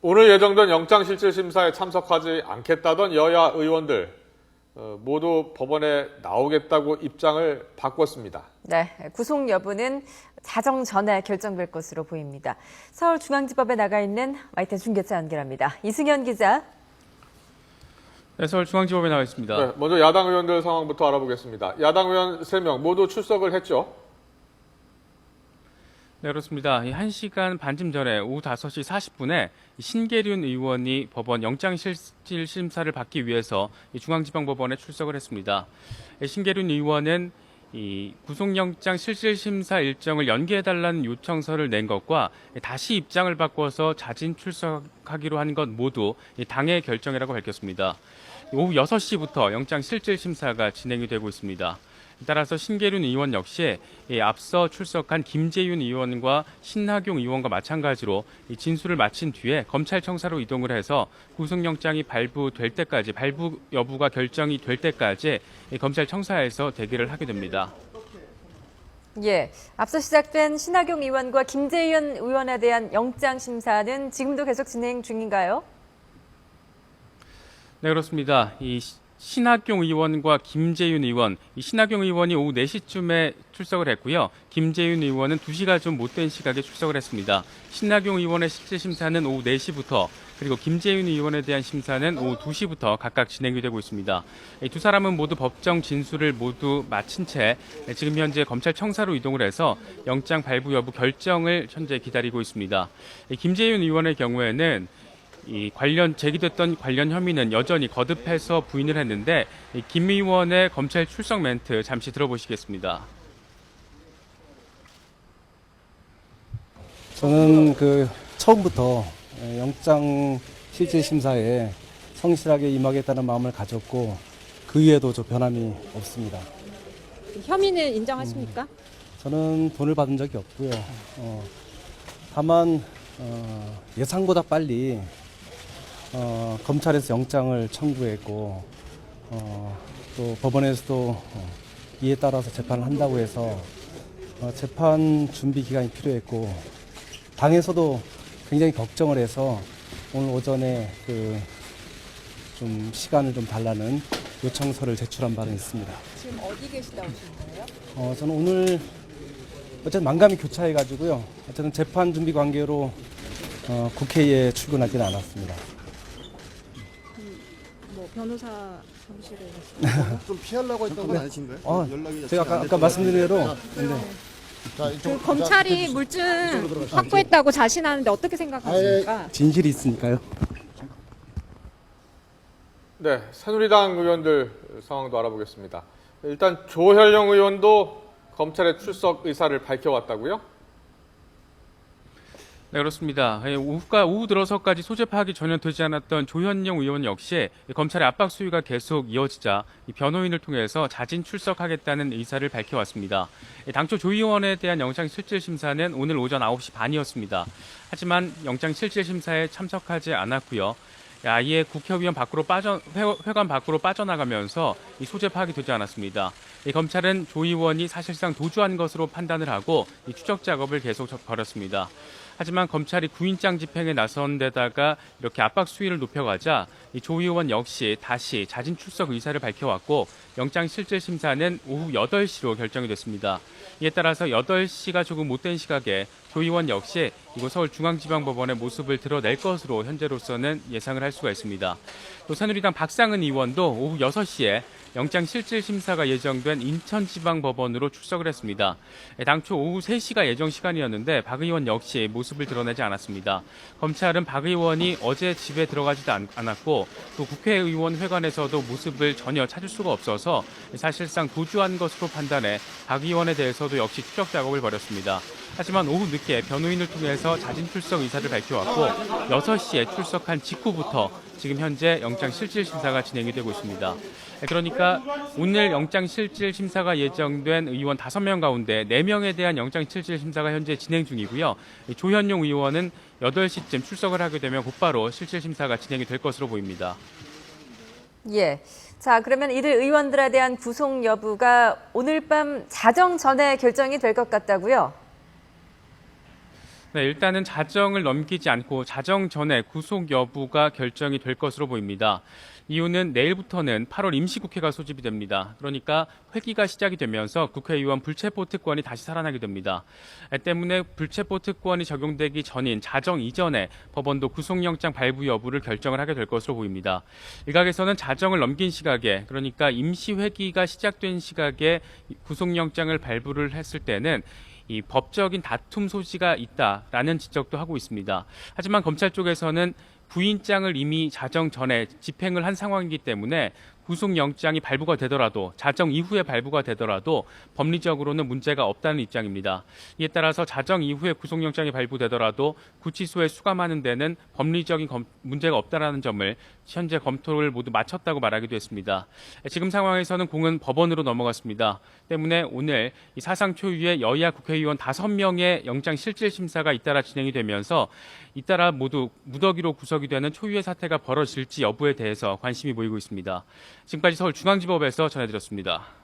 오늘 예정된 영장실질심사에 참석하지 않겠다던 여야 의원들 모두 법원에 나오겠다고 입장을 바꿨습니다. 네, 구속 여부는 자정 전에 결정될 것으로 보입니다. 서울중앙지법에 나가 있는 YTN 중계차 연결합니다. 이승현 기자. 네, 서울중앙지법에 나와 있습니다. 네, 먼저 야당 의원들 상황부터 알아보겠습니다. 야당 의원 3명 모두 출석을 했죠? 네, 그렇습니다. 1시간 반쯤 전에 오후 5시 40분에 신계륜 의원이 법원 영장실질심사를 받기 위해서 중앙지방법원에 출석을 했습니다. 신계륜 의원은 이 구속영장 실질심사 일정을 연기해달라는 요청서를 낸 것과 다시 입장을 바꿔서 자진 출석하기로 한 것 모두 당의 결정이라고 밝혔습니다. 오후 6시부터 영장 실질심사가 진행이 되고 있습니다. 따라서 신계륜 의원 역시 앞서 출석한 김재윤 의원과 신학용 의원과 마찬가지로 진술을 마친 뒤에 검찰청사로 이동을 해서 구속영장이 발부될 때까지, 발부 여부가 결정이 될 때까지 검찰청사에서 대기를 하게 됩니다. 예, 앞서 시작된 신학용 의원과 김재윤 의원에 대한 영장 심사는 지금도 계속 진행 중인가요? 네, 그렇습니다. 신학용 의원과 김재윤 의원, 신학용 의원이 오후 4시쯤에 출석을 했고요. 김재윤 의원은 2시가 좀 못된 시각에 출석을 했습니다. 신학용 의원의 실질심사는 오후 4시부터, 그리고 김재윤 의원에 대한 심사는 오후 2시부터 각각 진행이 되고 있습니다. 이 두 사람은 모두 법정 진술을 모두 마친 채 지금 현재 검찰청사로 이동을 해서 영장 발부 여부 결정을 현재 기다리고 있습니다. 김재윤 의원의 경우에는 제기됐던 관련 혐의는 여전히 거듭해서 부인을 했는데, 김 의원의 검찰 출석 멘트 잠시 들어보시겠습니다. 저는 처음부터 영장 실질 심사에 성실하게 임하겠다는 마음을 가졌고 그 이후에도 저 변함이 없습니다. 혐의는 인정하십니까? 저는 돈을 받은 적이 없고요. 다만 예상보다 빨리 검찰에서 영장을 청구했고 또 법원에서도 이에 따라서 재판을 한다고 해서 재판 준비 기간이 필요했고 당에서도 굉장히 걱정을 해서 오늘 오전에 좀 시간을 좀 달라는 요청서를 제출한 바는 있습니다. 지금 어디 계시다 오신 거예요? 저는 오늘 어쨌든 만감이 교차해가지고요. 어쨌든 재판 준비 관계로 국회에 출근하지는 않았습니다. 뭐 변호사 사무실에 좀 피하려고 했던 건 아니신가요? 연락이 제가 아까 말씀드린 대로 검찰이 물증 확보했다고 자신하는데 어떻게 생각하십니까? 진실이 있으니까요. 네, 새누리당 의원들 상황도 알아보겠습니다. 일단 조현영 의원도 검찰에 출석 의사를 밝혀왔다고요? 네, 그렇습니다. 오후 들어서까지 소재 파악이 전혀 되지 않았던 조현영 의원 역시 검찰의 압박 수위가 계속 이어지자 변호인을 통해서 자진 출석하겠다는 의사를 밝혀왔습니다. 당초 조 의원에 대한 영장 실질 심사는 오늘 오전 9시 반이었습니다. 하지만 영장 실질 심사에 참석하지 않았고요. 아예 국회의원 회관 밖으로 빠져나가면서 소재 파악이 되지 않았습니다. 검찰은 조 의원이 사실상 도주한 것으로 판단을 하고 추적 작업을 계속 벌였습니다. 하지만 검찰이 구인장 집행에 나선 데다가 이렇게 압박 수위를 높여가자 조 의원 역시 다시 자진 출석 의사를 밝혀왔고 영장 실질 심사는 오후 8시로 결정이 됐습니다. 이에 따라서 8시가 조금 못된 시각에 조 의원 역시 이곳 서울중앙지방법원의 모습을 드러낼 것으로 현재로서는 예상을 할 수가 있습니다. 또 새누리당 박상은 의원도 오후 6시에 영장 실질 심사가 예정된 인천지방법원으로 출석을 했습니다. 당초 오후 3시가 예정 시간이었는데 박 의원 역시 모습을 드러내지 않았습니다. 검찰은 박 의원이 어제 집에 들어가지도 않았고 또 국회의원 회관에서도 모습을 전혀 찾을 수가 없어서 사실상 도주한 것으로 판단해 박 의원에 대해서도 역시 추적 작업을 벌였습니다. 하지만 오후 늦게 변호인을 통해서 자진 출석 의사를 밝혀왔고 6시에 출석한 직후부터 지금 현재 영장 실질 심사가 진행이 되고 있습니다. 그러니까 오늘 영장 실질 심사가 예정된 의원 5명 가운데 4명에 대한 영장 실질 심사가 현재 진행 중이고요. 조현용 의원은 8시쯤 출석을 하게 되면 곧바로 실질 심사가 진행이 될 것으로 보입니다. 예. 자, 그러면 이들 의원들에 대한 구속 여부가 오늘 밤 자정 전에 결정이 될 것 같다고요? 네, 일단은 자정을 넘기지 않고 자정 전에 구속 여부가 결정이 될 것으로 보입니다. 이유는 내일부터는 8월 임시국회가 소집이 됩니다. 그러니까 회기가 시작이 되면서 국회의원 불체포 특권이 다시 살아나게 됩니다. 때문에 불체포 특권이 적용되기 전인 자정 이전에 법원도 구속영장 발부 여부를 결정을 하게 될 것으로 보입니다. 일각에서는 자정을 넘긴 시각에, 그러니까 임시회기가 시작된 시각에 구속영장을 발부를 했을 때는 이 법적인 다툼 소지가 있다라는 지적도 하고 있습니다. 하지만 검찰 쪽에서는 부인장을 이미 자정 전에 집행을 한 상황이기 때문에 구속영장이 발부가 되더라도 자정 이후에 발부가 되더라도 법리적으로는 문제가 없다는 입장입니다. 이에 따라서 자정 이후에 구속영장이 발부되더라도 구치소에 수감하는 데는 법리적인 문제가 없다는 점을 현재 검토를 모두 마쳤다고 말하기도 했습니다. 지금 상황에서는 공은 법원으로 넘어갔습니다. 때문에 오늘 이 사상 초유의 여야 국회의원 5명의 영장 실질 심사가 잇따라 진행이 되면서 잇따라 모두 무더기로 구속이 되는 초유의 사태가 벌어질지 여부에 대해서 관심이 모이고 있습니다. 지금까지 서울중앙지법에서 전해드렸습니다.